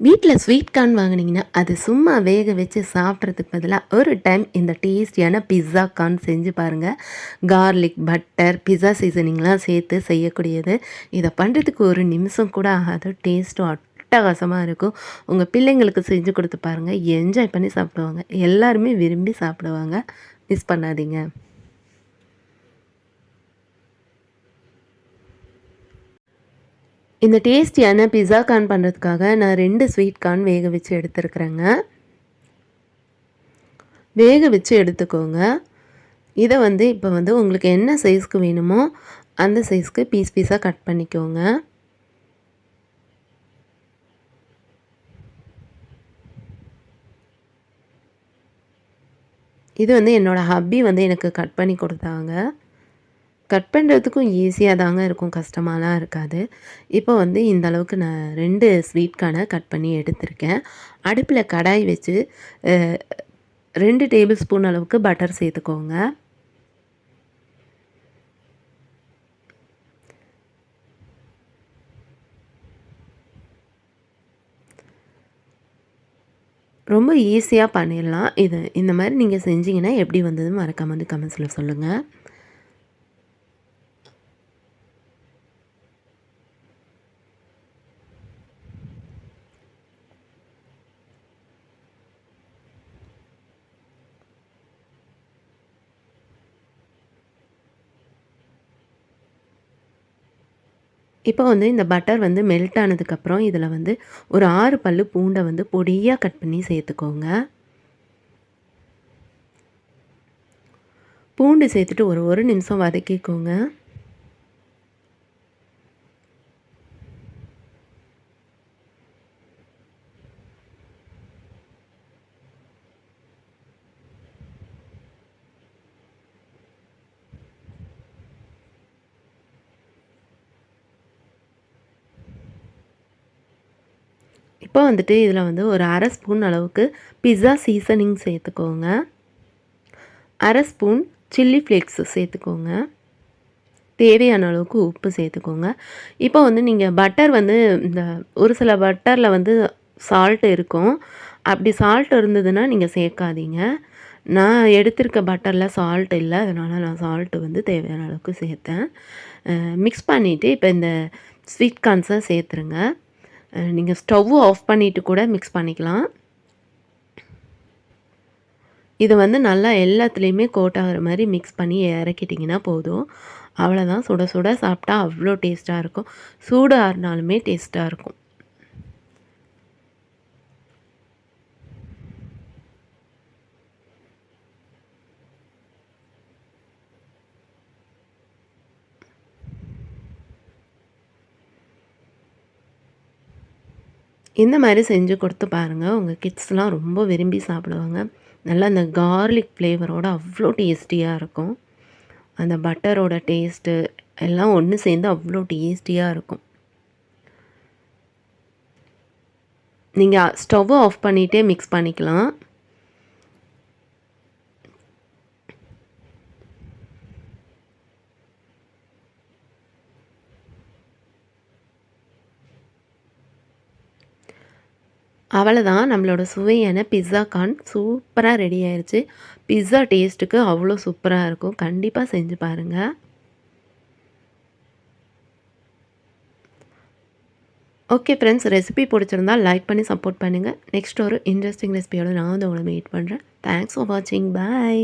வீட்டில் sweet corn வாங்கினீங்கன்னா அது சும்மா வேக வச்சு சாப்பிட்றதுக்கு பதிலாக ஒரு டைம் இந்த டேஸ்டியான பிஸ்ஸா கார்ன் செஞ்சு பாருங்கள். கார்லிக், பட்டர், பிஸ்ஸா சீசனிங்லாம் சேர்த்து செய்யக்கூடியது. இதை பண்ணுறதுக்கு ஒரு நிமிஷம் கூட ஆகாது. டேஸ்ட்டும் அட்டகாசமாக இருக்கும். உங்கள் பிள்ளைங்களுக்கு செஞ்சு கொடுத்து பாருங்கள், என்ஜாய் பண்ணி சாப்பிடுவாங்க. எல்லாருமே விரும்பி சாப்பிடுவாங்க. மிஸ் பண்ணாதீங்க. இந்த டேஸ்டியான பிஸ்ஸா கார்ன் பண்ணுறதுக்காக நான் 2 ஸ்வீட் கார்ன் வேக வச்சு எடுத்துருக்குறேங்க. வேக வச்சு எடுத்துக்கோங்க. இதை இப்போ உங்களுக்கு என்ன சைஸ்க்கு வேணுமோ அந்த சைஸ்க்கு பீஸ் பீஸாக கட் பண்ணிக்கோங்க. இது என்னோடய ஹப்பி எனக்கு கட் பண்ணி கொடுத்தாங்க. கட் பண்ணுறதுக்கும் ஈஸியாக தாங்க இருக்கும், கஷ்டமாலாம் இருக்காது. இப்போ இந்த அளவுக்கு நான் 2 ஸ்வீட் கார்னை கட் பண்ணி எடுத்திருக்கேன். அடுப்பில் கடாய் வச்சு 2 டேபிள் ஸ்பூன் அளவுக்கு பட்டர் சேர்த்துக்கோங்க. ரொம்ப ஈஸியாக பண்ணிடலாம். இந்த மாதிரி நீங்கள் செஞ்சீங்கன்னா எப்படி வந்ததுன்னு மறக்காம கமெண்ட்ஸில் சொல்லுங்கள். இப்போ இந்த பட்டர் மெல்ட் ஆனதுக்கப்புறம் இதில் ஒரு 6 பல்லு பூண்டை பொடியாக கட் பண்ணி சேர்த்துக்கோங்க. பூண்டு சேர்த்துட்டு ஒரு நிமிஷம் வதக்கிக்கோங்க. இப்போ இதில் ஒரு அரை ஸ்பூன் அளவுக்கு பிஸ்ஸா சீசனிங் சேர்த்துக்கோங்க. அரை ஸ்பூன் சில்லி ஃப்ளேக்ஸ் சேர்த்துக்கோங்க. தேவையான அளவுக்கு உப்பு சேர்த்துக்கோங்க. இப்போ நீங்கள் பட்டர் இந்த ஒரு சில பட்டரில் சால்ட் இருக்கும். அப்படி சால்ட் இருந்ததுன்னா நீங்கள் சேர்க்காதீங்க. நான் எடுத்திருக்க பட்டரில் சால்ட் இல்லை, அதனால் நான் சால்ட்டு தேவையான அளவுக்கு சேர்த்தேன். மிக்ஸ் பண்ணிவிட்டு இப்போ இந்த ஸ்வீட் கார்ன்ஸை சேர்த்துருங்க. நீங்கள் ஸ்டவ் ஆஃப் பண்ணிவிட்டு கூட மிக்ஸ் பண்ணிக்கலாம். இது நல்லா எல்லாத்துலேயுமே கோட் ஆகிற மாதிரி மிக்ஸ் பண்ணி இறக்கிட்டிங்கன்னா போதும். அவ்வளோதான். சுட சுட சாப்பிட்டா அவ்வளோ டேஸ்ட்டாக இருக்கும். சூடு ஆறுனாலுமே டேஸ்ட்டாக இருக்கும். இந்த மாதிரி செஞ்சு கொடுத்து பாருங்கள். உங்கள் கிட்ஸ்லாம் ரொம்ப விரும்பி சாப்பிடுவாங்க. நல்லா அந்த கார்லிக் ஃப்ளேவரோட அவ்வளோ டேஸ்டியாக இருக்கும். அந்த பட்டரோட டேஸ்ட்டு எல்லாம் ஒன்று சேர்ந்து அவ்வளோ டேஸ்டியாக இருக்கும். நீங்கள் ஸ்டவ் ஆஃப் பண்ணிகிட்டே மிக்ஸ் பண்ணிக்கலாம். அவ்வளோதான், நம்மளோட சுவையான பிஸ்ஸா கார்ன் சூப்பராக ரெடி ஆயிடுச்சு. பிஸ்ஸா டேஸ்ட்டுக்கு அவ்வளோ சூப்பராக இருக்கும். கண்டிப்பாக செஞ்சு பாருங்கள். ஓகே ஃப்ரெண்ட்ஸ், ரெசிபி பிடிச்சிருந்தா லைக் பண்ணி சப்போர்ட் பண்ணுங்கள். நெக்ஸ்ட் ஒரு இன்ட்ரெஸ்டிங் ரெசிபியோட நான் உங்களை மீட் பண்ணுறேன். தேங்க்ஸ் ஃபார் வாட்சிங். பாய்.